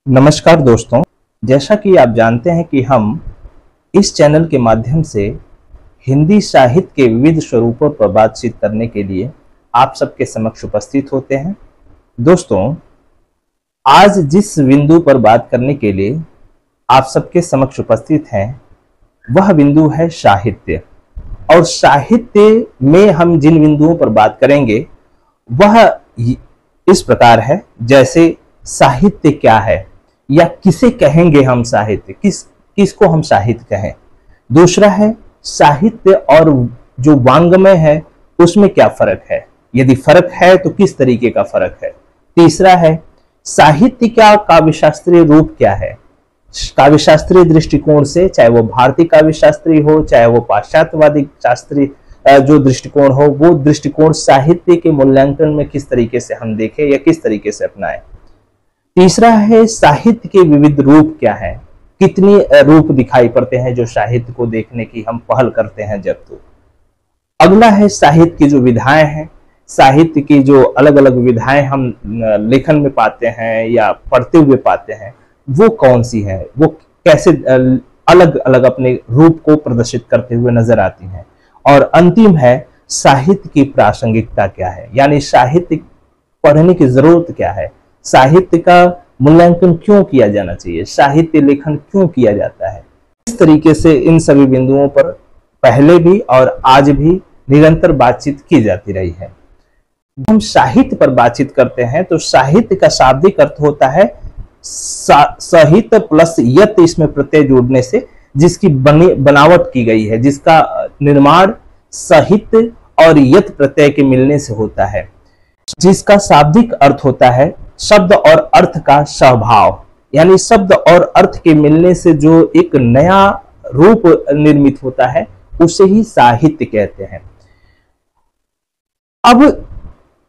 नमस्कार दोस्तों, जैसा कि आप जानते हैं कि हम इस चैनल के माध्यम से हिंदी साहित्य के विविध स्वरूपों पर बातचीत करने के लिए आप सबके समक्ष उपस्थित होते हैं। दोस्तों, आज जिस बिंदु पर बात करने के लिए आप सबके समक्ष उपस्थित हैं वह बिंदु है साहित्य। और साहित्य में हम जिन बिंदुओं पर बात करेंगे वह इस प्रकार है, जैसे साहित्य क्या है या किसे कहेंगे हम साहित्य, किसको हम साहित्य कहें। दूसरा है साहित्य और जो वांग्मय है उसमें क्या फर्क है, यदि फर्क है तो किस तरीके का फर्क है। तीसरा है साहित्य का काव्यशास्त्रीय रूप क्या है। काव्यशास्त्रीय दृष्टिकोण से, चाहे वो भारतीय काव्यशास्त्री हो चाहे वो पाश्चात्यवादी शास्त्रीय जो दृष्टिकोण हो, वो दृष्टिकोण साहित्य के मूल्यांकन में किस तरीके से हम देखें या किस तरीके से अपनाएं। तीसरा है साहित्य के विविध रूप क्या है, कितने रूप दिखाई पड़ते हैं जो साहित्य को देखने की हम पहल करते हैं जब तो। अगला है साहित्य की जो विधाएं हैं, साहित्य की जो अलग अलग विधाएं हम लेखन में पाते हैं या पढ़ते हुए पाते हैं वो कौन सी है, वो कैसे अलग अलग अपने रूप को प्रदर्शित करते हुए नजर आती हैं। और अंतिम है साहित्य की प्रासंगिकता क्या है, यानी साहित्य पढ़ने की जरूरत क्या है, साहित्य का मूल्यांकन क्यों किया जाना चाहिए, साहित्य लेखन क्यों किया जाता है। इस तरीके से इन सभी बिंदुओं पर पहले भी और आज भी निरंतर बातचीत की जाती रही है। हम साहित्य पर बातचीत करते हैं तो साहित्य का शाब्दिक अर्थ होता है साहित्य प्लस यत, इसमें प्रत्यय जोड़ने से जिसकी बनावट की गई है, जिसका निर्माण साहित्य और यत प्रत्यय के मिलने से होता है, जिसका शाब्दिक अर्थ होता है शब्द और अर्थ का सहभाव, यानी शब्द और अर्थ के मिलने से जो एक नया रूप निर्मित होता है उसे ही साहित्य कहते हैं। अब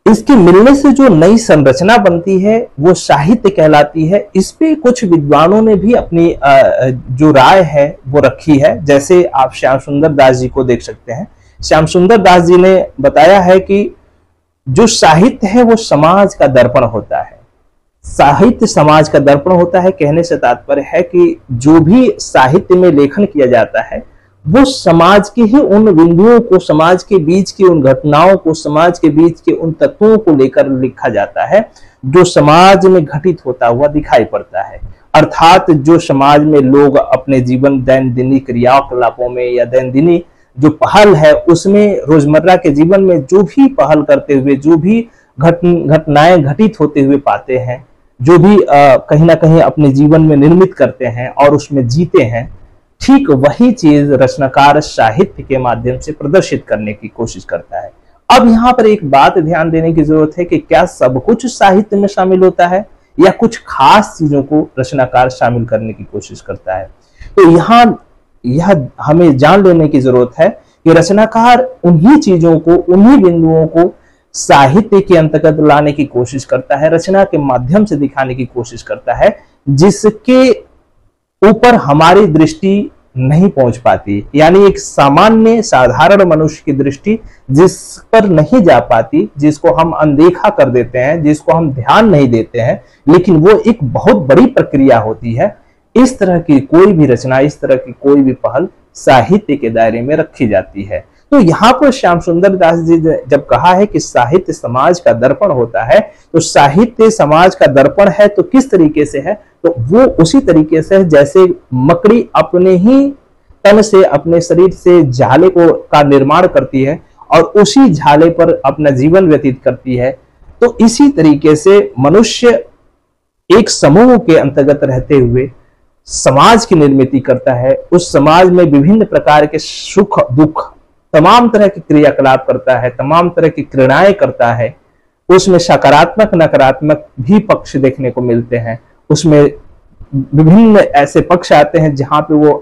इसके मिलने से जो नई संरचना बनती है वो साहित्य कहलाती है। इस पे कुछ विद्वानों ने भी अपनी जो राय है वो रखी है। जैसे आप श्याम सुंदर दास जी को देख सकते हैं। श्याम सुंदर दास जी ने बताया है कि जो साहित्य है वो समाज का दर्पण होता है। साहित्य समाज का दर्पण होता है कहने से तात्पर्य है कि जो भी साहित्य में लेखन किया जाता है वो समाज के ही उन बिंदुओं को, समाज के बीच की उन घटनाओं को, समाज के बीच के उन तत्वों को लेकर लिखा जाता है जो समाज में घटित होता हुआ दिखाई पड़ता है। अर्थात जो समाज में लोग अपने जीवन दैनंदिनी क्रियाकलापों में या दैनंदिनी जो पहल है उसमें, रोजमर्रा के जीवन में जो भी पहल करते हुए, जो भी घटनाएं घटित होते हुए पाते हैं, जो भी कहीं ना कहीं अपने जीवन में निर्मित करते हैं और उसमें जीते हैं, ठीक वही चीज रचनाकार साहित्य के माध्यम से प्रदर्शित करने की कोशिश करता है। अब यहाँ पर एक बात ध्यान देने की जरूरत है कि क्या सब कुछ साहित्य में शामिल होता है या कुछ खास चीजों को रचनाकार शामिल करने की कोशिश करता है। तो यहाँ यह हमें जान लेने की जरूरत है कि रचनाकार उन्हीं चीजों को, उन्हीं बिंदुओं को साहित्य के अंतर्गत लाने की कोशिश करता है, रचना के माध्यम से दिखाने की कोशिश करता है, जिसके ऊपर हमारी दृष्टि नहीं पहुंच पाती। यानी एक सामान्य साधारण मनुष्य की दृष्टि जिस पर नहीं जा पाती, जिसको हम अनदेखा कर देते हैं, जिसको हम ध्यान नहीं देते हैं, लेकिन वो एक बहुत बड़ी प्रक्रिया होती है। इस तरह की कोई भी रचना, इस तरह की कोई भी पहल साहित्य के दायरे में रखी जाती है। तो यहाँ पर श्याम सुंदर दास जी जब कहा है कि साहित्य समाज का दर्पण होता है, तो साहित्य समाज का दर्पण है तो किस तरीके से है, तो वो उसी तरीके से है जैसे मकड़ी अपने ही तन से, अपने शरीर से झाले का निर्माण करती है और उसी झाले पर अपना जीवन व्यतीत करती है। तो इसी तरीके से मनुष्य एक समूह के अंतर्गत रहते हुए समाज की निर्मित करता है। उस समाज में विभिन्न प्रकार के सुख दुख, तमाम तरह के क्रियाकलाप करता है, तमाम तरह की क्रियाएं करता है। उसमें सकारात्मक नकारात्मक भी पक्ष देखने को मिलते हैं। उसमें विभिन्न ऐसे पक्ष आते हैं जहां पे वो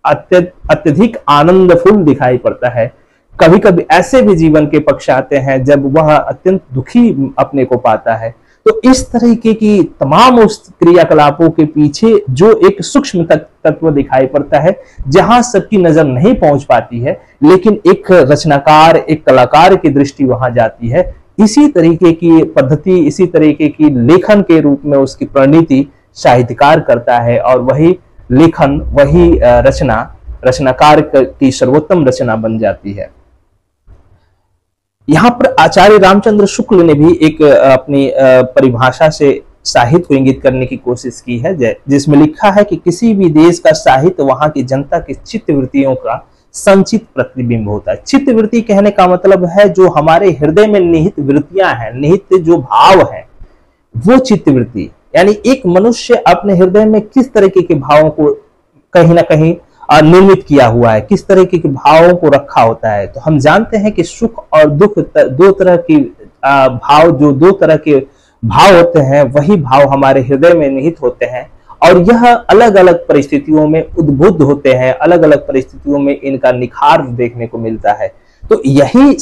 अत्यधिक आनंदफुल दिखाई पड़ता है। कभी कभी ऐसे भी जीवन के पक्ष आते हैं जब वह अत्यंत दुखी अपने को पाता है। तो इस तरीके की तमाम उस क्रियाकलापों के पीछे जो एक सूक्ष्म तत्व दिखाई पड़ता है, जहां सबकी नजर नहीं पहुंच पाती है, लेकिन एक रचनाकार, एक कलाकार की दृष्टि वहां जाती है। इसी तरीके की पद्धति, इसी तरीके की लेखन के रूप में उसकी परिणति साहित्यकार करता है और वही लेखन, वही रचनाकार की सर्वोत्तम रचना बन जाती है। यहाँ पर आचार्य रामचंद्र शुक्ल ने भी एक अपनी परिभाषा से साहित्य को इंगित करने की कोशिश की है, जिसमें लिखा है कि किसी भी देश का साहित्य वहां की जनता की चित्तवृत्तियों का संचित प्रतिबिंब होता है। चित्तवृत्ति कहने का मतलब है जो हमारे हृदय में निहित वृत्तियां हैं, निहित जो भाव है, वो चित्तवृत्ति। यानी एक मनुष्य अपने हृदय में किस तरीके के भावों को कहीं ना कहीं निर्मित किया हुआ है, किस तरीके के भावों को रखा होता है। तो हम जानते हैं कि सुख और दुख दो तरह की भाव, जो दो तरह के भाव होते हैं, वही भाव हमारे हृदय में निहित होते हैं और यह अलग अलग परिस्थितियों में उद्बुद्ध होते हैं, अलग अलग परिस्थितियों में इनका निखार देखने को मिलता है। तो यही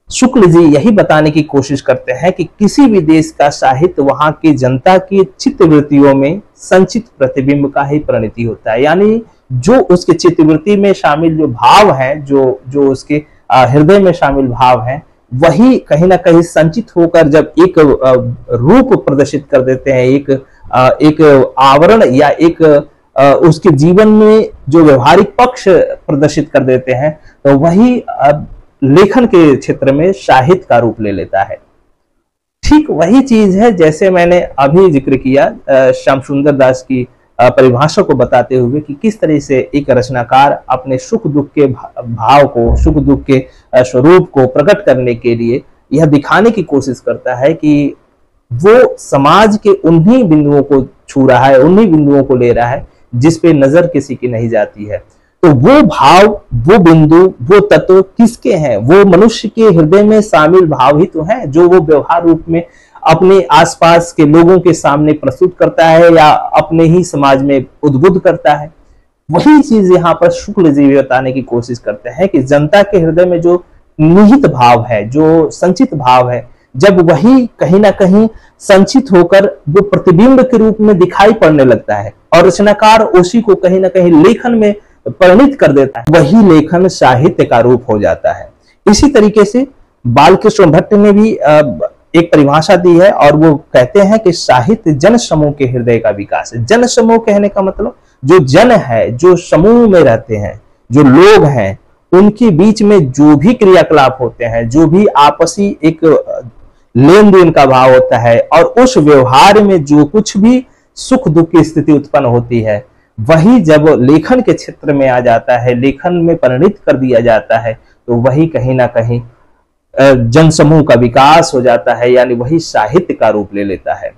शुक्ल जी यही बताने की कोशिश करते हैं कि किसी भी देश का साहित्य वहां की जनता की चित्तवृत्तियों में संचित प्रतिबिंब का ही परिणति होता है। यानी जो उसके चित्तवृत्ति में शामिल जो भाव हैं, जो उसके हृदय में शामिल भाव हैं, वही कहीं ना कहीं संचित होकर जब एक रूप प्रदर्शित कर देते हैं, एक आवरण या एक उसके जीवन में जो व्यवहारिक पक्ष प्रदर्शित कर देते हैं, तो वही लेखन के क्षेत्र में साहित्य का रूप ले लेता है। ठीक वही चीज है जैसे मैंने अभी जिक्र किया श्याम सुंदर दास की परिभाषा को बताते हुए कि किस तरह से एक रचनाकार अपने सुख दुख के भाव को, सुख दुख के स्वरूप को प्रकट करने के लिए यह दिखाने की कोशिश करता है कि वो समाज के उन्हीं बिंदुओं को छू रहा है, उन्हीं बिंदुओं को ले रहा है जिस पे नजर किसी की नहीं जाती है। तो वो भाव, वो बिंदु, वो तत्व किसके हैं? वो मनुष्य के हृदय में शामिल भाव ही तो हैं, जो वो व्यवहार रूप में अपने आसपास के लोगों के सामने प्रस्तुत करता है या अपने ही समाज में उद्बुद्ध करता है। वही चीज यहाँ पर शुक्ल जी बताने की कोशिश करते हैं कि जनता के हृदय में जो निहित भाव है, जो संचित भाव है, जब वही कहीं ना कहीं संचित होकर वो प्रतिबिंब के रूप में दिखाई पड़ने लगता है और रचनाकार उसी को कहीं ना कहीं लेखन में परिणित कर देता है, वही लेखन साहित्य का रूप हो जाता है। इसी तरीके से बालकृष्ण भट्ट ने भी एक परिभाषा दी है और वो कहते हैं कि साहित्य जन समूह के हृदय का विकास है। जन समूह कहने का मतलब जो जन है, जो समूह में रहते हैं, जो लोग हैं, उनके बीच में जो भी क्रियाकलाप होते हैं, जो भी आपसी एक लेन देन का भाव होता है और उस व्यवहार में जो कुछ भी सुख दुख की स्थिति उत्पन्न होती है, वही जब लेखन के क्षेत्र में आ जाता है, लेखन में परिणित कर दिया जाता है, तो वही कहीं ना कहीं जनसमूह का विकास हो जाता है, यानी वही साहित्य का रूप ले लेता है।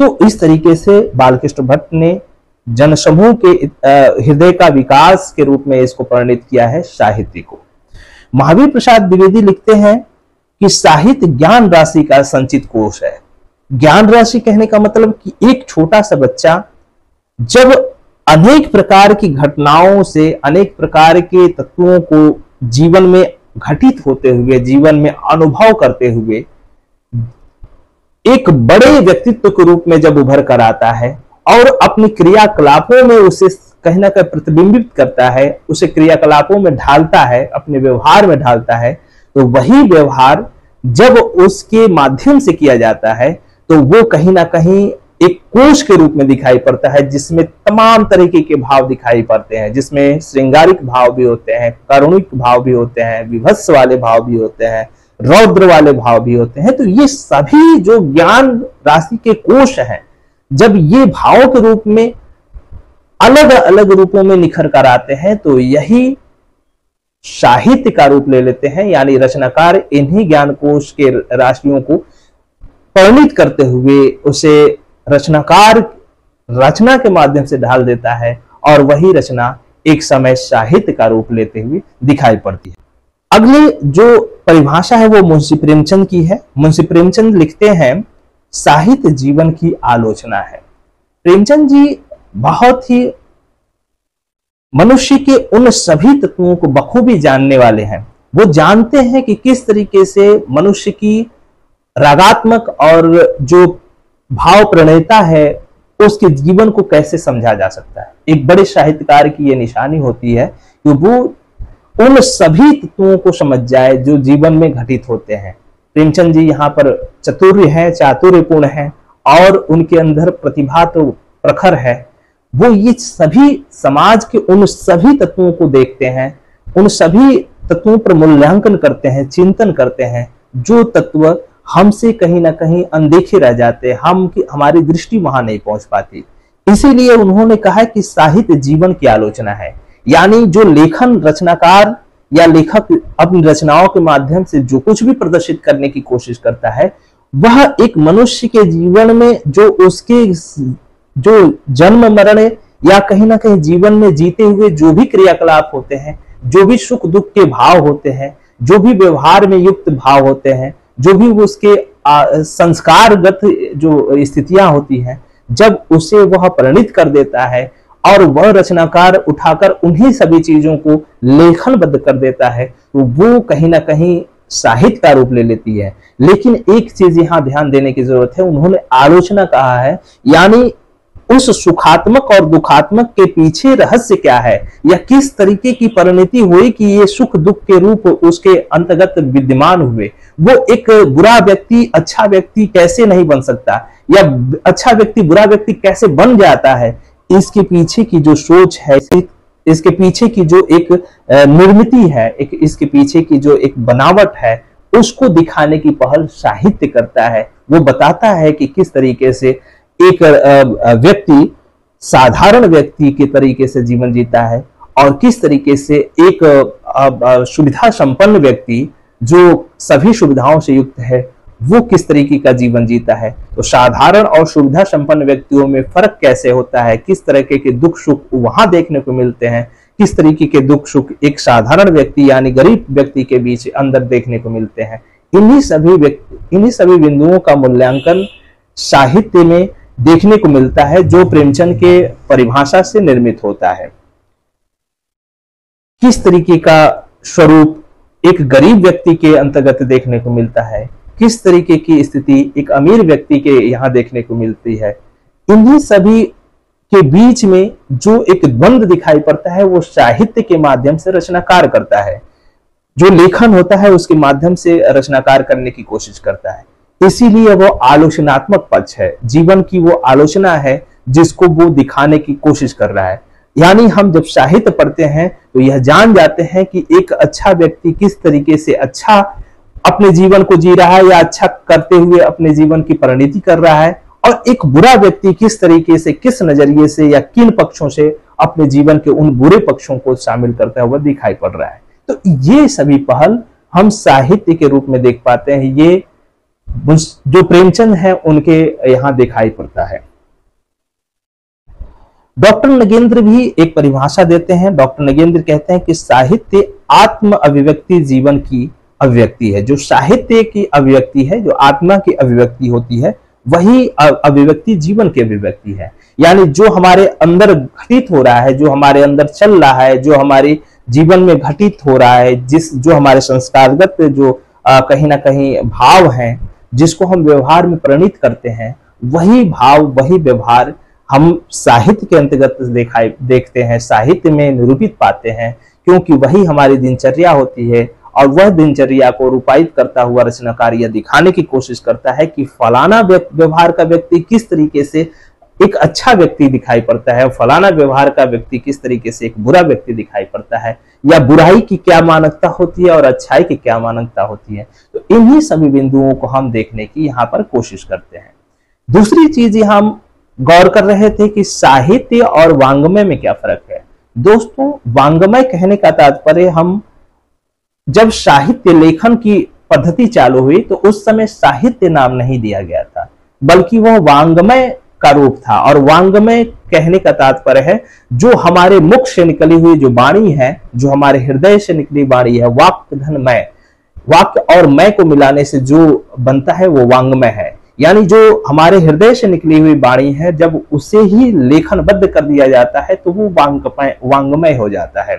तो इस तरीके से बालकृष्ण भट्ट ने जनसमूह के हृदय का विकास के रूप में इसको परिणित किया है साहित्य को। महावीर प्रसाद द्विवेदी लिखते हैं कि साहित्य ज्ञान राशि का संचित कोश है। ज्ञान राशि कहने का मतलब कि एक छोटा सा बच्चा जब अनेक प्रकार की घटनाओं से, अनेक प्रकार के तत्वों को जीवन में घटित होते हुए, जीवन में अनुभव करते हुए एक बड़े व्यक्तित्व के रूप में जब उभर कर आता है और अपनी क्रियाकलापों में उसे कहीं ना कहीं प्रतिबिंबित करता है, उसे क्रियाकलापों में ढालता है, अपने व्यवहार में ढालता है, तो वही व्यवहार जब उसके माध्यम से किया जाता है तो वो कहीं ना कहीं एक कोश के रूप में दिखाई पड़ता है, जिसमें तमाम तरीके के भाव दिखाई पड़ते हैं, जिसमें श्रृंगारिक भाव भी होते हैं, कारुणिक भाव भी होते हैं, विभत्स वाले भाव भी होते हैं, रौद्र वाले भाव भी होते हैं। तो ये सभी जो ज्ञान राशि के कोश हैं, जब ये भावों के रूप में अलग अलग रूपों में निखर कर आते हैं, तो यही साहित्य का रूप ले लेते हैं। यानी रचनाकार इन्हीं ज्ञान कोश के राशियों को परिणित करते हुए उसे रचनाकार रचना के माध्यम से ढाल देता है और वही रचना एक समय साहित्य का रूप लेते हुए दिखाई पड़ती है। अगली जो परिभाषा है वो मुंशी प्रेमचंद की है। मुंशी प्रेमचंद लिखते हैं साहित्य जीवन की आलोचना है। प्रेमचंद जी बहुत ही मनुष्य के उन सभी तत्वों को बखूबी जानने वाले हैं। वो जानते हैं कि किस तरीके से मनुष्य की रागात्मक और जो भाव प्रणेता है उसके जीवन को कैसे समझा जा सकता है। एक बड़े साहित्यकार की यह निशानी होती है कि वो उन सभी तत्वों को समझ जाए जो जीवन में घटित होते हैं। प्रेमचंद जी यहाँ पर चतुर्य हैं, चातुर्यपूर्ण हैं और उनके अंदर प्रतिभा तो प्रखर है, वो ये सभी समाज के उन सभी तत्वों को देखते हैं, उन सभी तत्वों पर मूल्यांकन करते हैं, चिंतन करते हैं, जो तत्व हमसे कहीं ना कहीं अनदेखे रह जाते हैं, हमारी दृष्टि वहां नहीं पहुंच पाती। इसीलिए उन्होंने कहा कि साहित्य जीवन की आलोचना है। यानी जो लेखन रचनाकार या लेखक अपनी रचनाओं के माध्यम से जो कुछ भी प्रदर्शित करने की कोशिश करता है, वह एक मनुष्य के जीवन में जो उसके जो जन्म मरण या कहीं ना कहीं जीवन में जीते हुए जो भी क्रियाकलाप होते हैं, जो भी सुख दुख के भाव होते हैं, जो भी व्यवहार में युक्त भाव होते हैं, जो भी उसके संस्कारगत जो स्थितियां होती हैं, जब उसे वह परिणित कर देता है और वह रचनाकार उठाकर उन्हीं सभी चीजों को लेखनबद्ध कर देता है, तो वो कहीं ना कहीं साहित्य का रूप ले लेती है। लेकिन एक चीज यहां ध्यान देने की जरूरत है, उन्होंने आलोचना कहा है, यानी उस सुखात्मक और दुखात्मक के पीछे रहस्य क्या है, या किस तरीके की परिणति हुई कि ये सुख दुख के रूप उसके अंतर्गत विद्यमान हुए। वो एक बुरा व्यक्ति अच्छा व्यक्ति कैसे नहीं बन सकता, या अच्छा व्यक्ति बुरा व्यक्ति कैसे बन जाता है, इसके पीछे की जो सोच है, इसके पीछे की जो एक निर्मिति है, इसके पीछे की जो एक बनावट है, उसको दिखाने की पहल साहित्य करता है। वो बताता है कि किस तरीके से एक व्यक्ति साधारण व्यक्ति के तरीके से जीवन जीता है और किस तरीके से एक सुविधा संपन्न व्यक्ति जो सभी सुविधाओं से युक्त है, वो किस तरीके का जीवन जीता है। तो साधारण और सुविधा संपन्न व्यक्तियों में फर्क कैसे होता है, किस तरीके के दुख सुख वहां देखने को मिलते हैं, किस तरीके के दुख सुख एक साधारण व्यक्ति यानी गरीब व्यक्ति के बीच अंदर देखने को मिलते हैं। इन्हीं सभी बिंदुओं का मूल्यांकन साहित्य में देखने को मिलता है, जो प्रेमचंद के परिभाषा से निर्मित होता है। किस तरीके का स्वरूप एक गरीब व्यक्ति के अंतर्गत देखने को मिलता है, किस तरीके की स्थिति एक अमीर व्यक्ति के यहाँ देखने को मिलती है, इन्हीं सभी के बीच में जो एक द्वंद्व दिखाई पड़ता है, वो साहित्य के माध्यम से रचनाकार करता है। जो लेखन होता है उसके माध्यम से रचनाकार करने की कोशिश करता है। इसीलिए वो आलोचनात्मक पक्ष है, जीवन की वो आलोचना है जिसको वो दिखाने की कोशिश कर रहा है। यानी हम जब साहित्य पढ़ते हैं तो यह जान जाते हैं कि एक अच्छा व्यक्ति किस तरीके से अच्छा अपने जीवन को जी रहा है या अच्छा करते हुए अपने जीवन की परिणति कर रहा है, और एक बुरा व्यक्ति किस तरीके से, किस नजरिए से या किन पक्षों से अपने जीवन के उन बुरे पक्षों को शामिल करता हुआ दिखाई पड़ रहा है। तो ये सभी पहल हम साहित्य के रूप में देख पाते हैं। ये जो प्रेमचंद है उनके यहां दिखाई पड़ता है। डॉक्टर नगेंद्र भी एक परिभाषा देते हैं। डॉक्टर नगेंद्र कहते हैं कि साहित्य आत्म अभिव्यक्ति जीवन की अभिव्यक्ति है। जो साहित्य की अभिव्यक्ति है, जो आत्मा की अभिव्यक्ति होती है, वही अभिव्यक्ति जीवन की अभिव्यक्ति है। यानी जो हमारे अंदर घटित हो रहा है, जो हमारे अंदर चल रहा है, जो हमारे जीवन में घटित हो रहा है, जो हमारे संस्कारगत जो कहीं ना कहीं भाव हैं, जिसको हम व्यवहार में परिणित करते हैं, वही भाव वही व्यवहार हम साहित्य के अंतर्गत देखते हैं, साहित्य में निरूपित पाते हैं, क्योंकि वही हमारी दिनचर्या होती है। और वह दिनचर्या को रूपायित करता हुआ रचनाकार यह दिखाने की कोशिश करता है कि फलाना व्यवहार का व्यक्ति किस तरीके से एक अच्छा व्यक्ति दिखाई पड़ता है, फलाना व्यवहार का व्यक्ति किस तरीके से एक बुरा व्यक्ति दिखाई पड़ता है, या बुराई की क्या मानकता होती है और अच्छाई की क्या मानकता होती है। तो इन्हीं सभी बिंदुओं को हम देखने की यहाँ पर कोशिश करते हैं। दूसरी चीज हम गौर कर रहे थे कि साहित्य और वांग्मय में क्या फर्क है। दोस्तों, वांग्मय कहने का तात्पर्य, हम जब साहित्य लेखन की पद्धति चालू हुई तो उस समय साहित्य नाम नहीं दिया गया था, बल्कि वह वांग्मय का रूप था। और वांग्मय कहने का तात्पर्य है जो हमारे मुख से निकली हुई जो वाणी है, जो हमारे हृदय से निकली वाणी है, वाक्य धन मय, वाक्य और मय को मिलाने से जो बनता है वो वांग्मय है। यानी जो हमारे हृदय से निकली हुई वाणी है, जब उसे ही लेखनबद्ध कर दिया जाता है तो वो वांग्मय हो जाता है।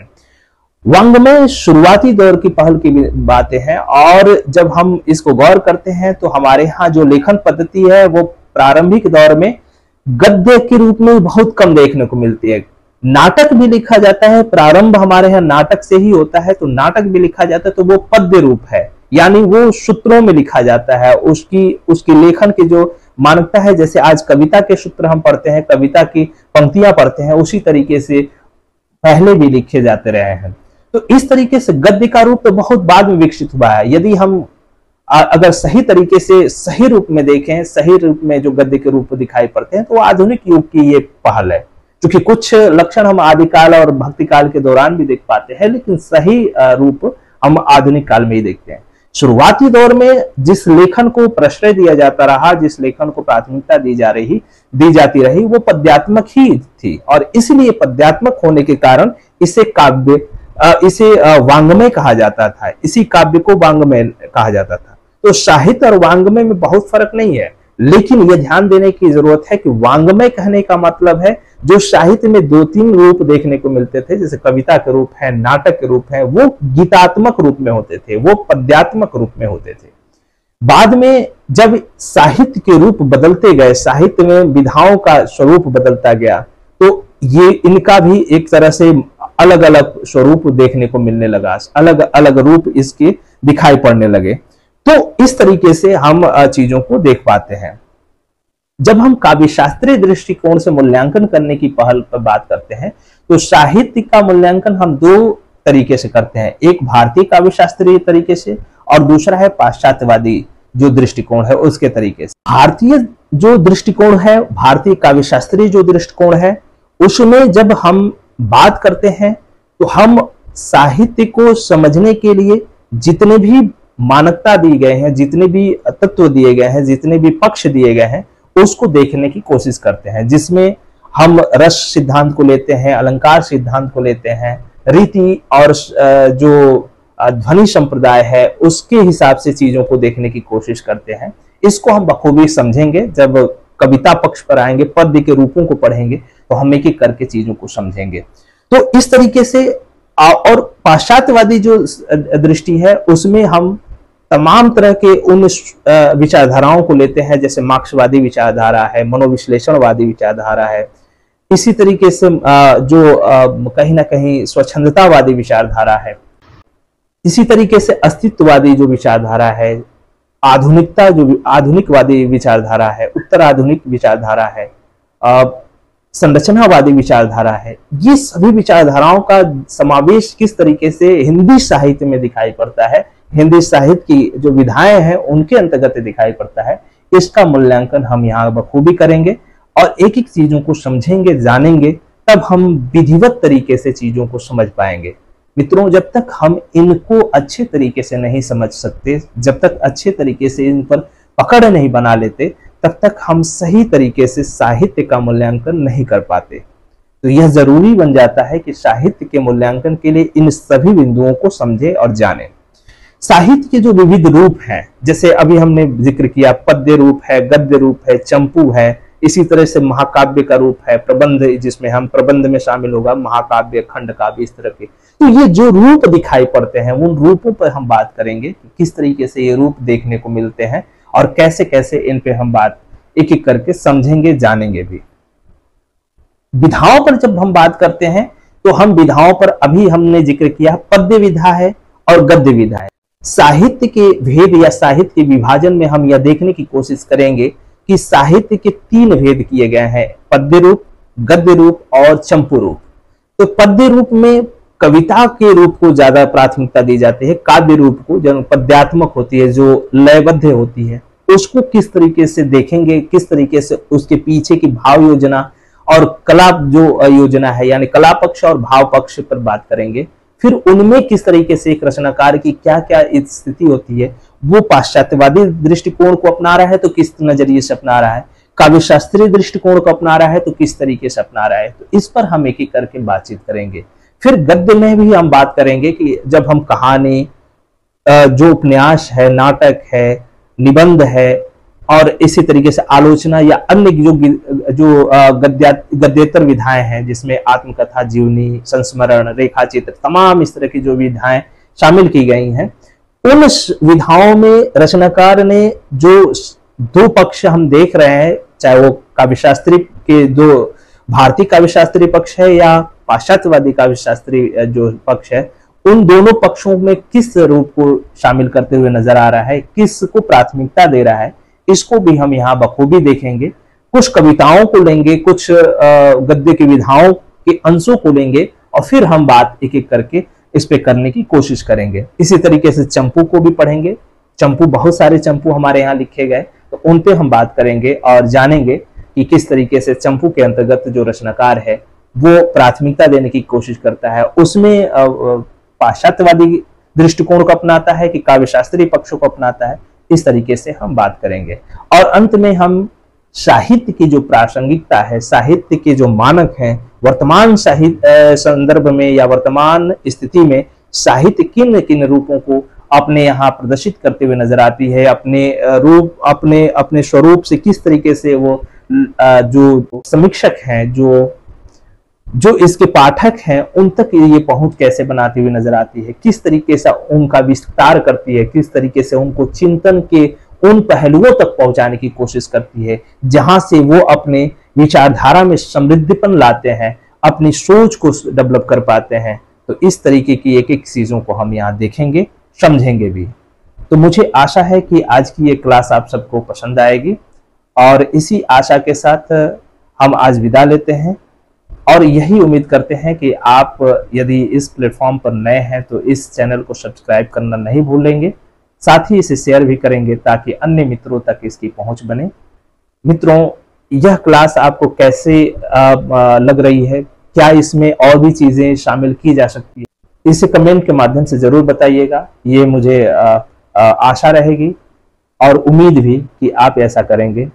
वांग्मय शुरुआती दौर की पहल की बातें हैं, और जब हम इसको गौर करते हैं तो हमारे यहाँ जो लेखन पद्धति है वो प्रारंभिक दौर में गद्य के रूप में बहुत कम देखने को मिलती है। नाटक भी लिखा जाता है, प्रारंभ हमारे यहाँ नाटक से ही होता है, तो नाटक भी लिखा जाता है तो वो पद्य रूप है, यानी वो सूत्रों में लिखा जाता है। उसकी लेखन के जो मानकता है, जैसे आज कविता के सूत्र हम पढ़ते हैं, कविता की पंक्तियां पढ़ते हैं, उसी तरीके से पहले भी लिखे जाते रहे हैं। तो इस तरीके से गद्य का रूप तो बहुत बाद में विकसित हुआ है। यदि हम अगर सही तरीके से सही रूप में देखें, सही रूप में जो गद्य के रूप दिखाई पड़ते हैं, तो आधुनिक युग की ये पहल है। क्योंकि कुछ लक्षण हम आदिकाल और भक्ति काल के दौरान भी देख पाते हैं, लेकिन सही रूप हम आधुनिक काल में ही देखते हैं। शुरुआती दौर में जिस लेखन को प्रश्रय दिया जाता रहा, जिस लेखन को प्राथमिकता दी जाती रही, वो पद्यात्मक ही थी, और इसलिए पद्यात्मक होने के कारण इसे काव्य, इसे वांग्मय कहा जाता था। इसी काव्य को वांग्मय कहा जाता था। तो साहित्य और वांग्मय में बहुत फर्क नहीं है, लेकिन यह ध्यान देने की जरूरत है कि वांग्मय कहने का मतलब है जो साहित्य में 2-3 रूप देखने को मिलते थे, जैसे कविता के रूप है, नाटक के रूप है, वो गीतात्मक रूप में होते थे, वो पद्यात्मक रूप में होते थे। बाद में जब साहित्य के रूप बदलते गए, साहित्य में विधाओं का स्वरूप बदलता गया, तो ये इनका भी एक तरह से अलग अलग स्वरूप देखने को मिलने लगा, अलग अलग रूप इसके दिखाई पड़ने लगे। तो इस तरीके से हम चीजों को देख पाते हैं। जब हम काव्य शास्त्रीय दृष्टिकोण से मूल्यांकन करने की पहल पर बात करते हैं, तो साहित्य का मूल्यांकन हम 2 तरीके से करते हैं। एक भारतीय काव्य शास्त्रीय तरीके से, और दूसरा है पाश्चात्यवादी जो दृष्टिकोण है उसके तरीके से। भारतीय जो दृष्टिकोण है, भारतीय काव्य शास्त्रीय जो दृष्टिकोण है, उसमें जब हम बात करते हैं तो हम साहित्य को समझने के लिए जितने भी मानकता दी गए हैं, जितने भी तत्व दिए गए हैं, जितने भी पक्ष दिए गए हैं, उसको देखने की कोशिश करते हैं, जिसमें हम रस सिद्धांत को लेते हैं, अलंकार सिद्धांत को लेते हैं, रीति और जो ध्वनि संप्रदाय है उसके हिसाब से चीजों को देखने की कोशिश करते हैं। इसको हम बखूबी समझेंगे जब कविता पक्ष पर आएंगे, पद्य के रूपों को पढ़ेंगे, तो हम एक एक करके चीजों को समझेंगे। तो इस तरीके से और पाश्चात्यवादी जो दृष्टि है उसमें हम तमाम तरह के उन विचारधाराओं को लेते हैं, जैसे मार्क्सवादी विचारधारा है, मनोविश्लेषणवादी विचारधारा है, इसी तरीके से जो कहीं ना कहीं स्वच्छंदतावादी विचारधारा है, इसी तरीके से अस्तित्ववादी जो विचारधारा है, आधुनिकता जो आधुनिकवादी विचारधारा है, उत्तर आधुनिक विचारधारा है, संरचनावादी विचारधारा है। ये सभी विचारधाराओं का समावेश किस तरीके से हिंदी साहित्य में दिखाई पड़ता है, हिंदी साहित्य की जो विधाएं हैं उनके अंतर्गत दिखाई पड़ता है, इसका मूल्यांकन हम यहाँ बखूबी करेंगे और एक एक चीजों को समझेंगे, जानेंगे, तब हम विधिवत तरीके से चीजों को समझ पाएंगे। मित्रों, जब तक हम इनको अच्छे तरीके से नहीं समझ सकते, जब तक अच्छे तरीके से इन पर पकड़ नहीं बना लेते, तब तक हम सही तरीके से साहित्य का मूल्यांकन नहीं कर पाते। तो यह जरूरी बन जाता है कि साहित्य के मूल्यांकन के लिए इन सभी बिंदुओं को समझे और जाने। साहित्य के जो विविध रूप हैं, जैसे अभी हमने जिक्र किया, पद्य रूप है, गद्य रूप है, चंपू है, इसी तरह से महाकाव्य का रूप है, प्रबंध, जिसमें हम प्रबंध में शामिल होगा महाकाव्य, खंड काव्य, इस तरह के। तो ये जो रूप दिखाई पड़ते हैं, उन रूपों पर हम बात करेंगे कि किस तरीके से ये रूप देखने को मिलते हैं और कैसे कैसे इन पे हम बात एक एक करके समझेंगे, जानेंगे भी। विधाओं पर जब हम बात करते हैं तो हम विधाओं पर अभी हमने जिक्र किया, पद्य विधा है और गद्य विधा है। साहित्य के भेद या साहित्य के विभाजन में हम यह देखने की कोशिश करेंगे कि साहित्य के 3 भेद किए गए हैं, पद्य रूप, गद्य रूप और चंपू रूप। तो पद्य रूप में कविता के रूप को ज्यादा प्राथमिकता दी जाती है, काव्य रूप को जो पद्यात्मक होती है, जो लयबद्ध होती है, उसको किस तरीके से देखेंगे, किस तरीके से उसके पीछे की भाव योजना और कला जो योजना है, यानी कला पक्ष और भाव पक्ष पर बात करेंगे। फिर उनमें किस तरीके से एक रचनाकार की क्या क्या स्थिति होती है, वो पाश्चात्यवादी दृष्टिकोण को अपना रहा है तो किस नजरिए से अपना रहा है, काव्य शास्त्रीय दृष्टिकोण को अपना रहा है तो किस तरीके से अपना रहा है। तो इस पर हम एक एक करके बातचीत करेंगे। फिर गद्य में भी हम बात करेंगे कि जब हम कहानी, जो उपन्यास है, नाटक है, निबंध है और इसी तरीके से आलोचना या अन्य जो गद्येतर विधाएं हैं, जिसमें आत्मकथा, जीवनी, संस्मरण, रेखा चित्र, तमाम इस तरह की जो विधाएं शामिल की गई हैं, उन विधाओं में रचनाकार ने जो 2 पक्ष हम देख रहे हैं, चाहे वो काव्यशास्त्री के जो भारतीय काव्यशास्त्री पक्ष है या पाश्चात्यवादी काव्यशास्त्री जो पक्ष है, उन दोनों पक्षों में किस रूप को शामिल करते हुए नजर आ रहा है, किस को प्राथमिकता दे रहा है, इसको भी हम यहाँ बखूबी देखेंगे। कुछ कविताओं को लेंगे, कुछ गद्य की विधाओं के अंशों को लेंगे और फिर हम बात एक एक करके इस पे करने की कोशिश करेंगे। इसी तरीके से चंपू को भी पढ़ेंगे। चंपू, बहुत सारे चंपू हमारे यहाँ लिखे गए, तो उन पे हम बात करेंगे और जानेंगे कि किस तरीके से चंपू के अंतर्गत जो रचनाकार है वो प्राथमिकता देने की कोशिश करता है। उसमें पाश्चात्यवादी दृष्टिकोण को अपनाता है कि काव्य शास्त्रीय पक्षों को अपनाता है। इस तरीके से हम बात करेंगे और अंत में हम साहित्य की जो प्रासंगिकता है, साहित्य के जो मानक हैं, वर्तमान साहित्य संदर्भ में या वर्तमान स्थिति में साहित्य किन किन रूपों को अपने यहाँ प्रदर्शित करते हुए नजर आती है, अपने रूप, अपने स्वरूप से किस तरीके से वो जो समीक्षक हैं, जो इसके पाठक हैं, उन तक ये पहुंच कैसे बनाती हुई नजर आती है, किस तरीके से उनका विस्तार करती है, किस तरीके से उनको चिंतन के उन पहलुओं तक पहुंचाने की कोशिश करती है जहां से वो अपने विचारधारा में समृद्धिपन लाते हैं, अपनी सोच को डेवलप कर पाते हैं। तो इस तरीके की एक एक चीजों को हम यहाँ देखेंगे, समझेंगे भी। तो मुझे आशा है कि आज की ये क्लास आप सबको पसंद आएगी और इसी आशा के साथ हम आज विदा लेते हैं और यही उम्मीद करते हैं कि आप यदि इस प्लेटफॉर्म पर नए हैं तो इस चैनल को सब्सक्राइब करना नहीं भूलेंगे, साथ ही इसे शेयर भी करेंगे ताकि अन्य मित्रों तक इसकी पहुंच बने। मित्रों, यह क्लास आपको कैसे लग रही है, क्या इसमें और भी चीजें शामिल की जा सकती है, इसे कमेंट के माध्यम से जरूर बताइएगा। ये मुझे आशा रहेगी और उम्मीद भी कि आप ऐसा करेंगे।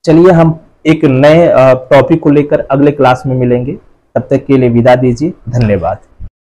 चलिए हम एक नए टॉपिक को लेकर अगले क्लास में मिलेंगे। तब तक के लिए विदा दीजिए। धन्यवाद।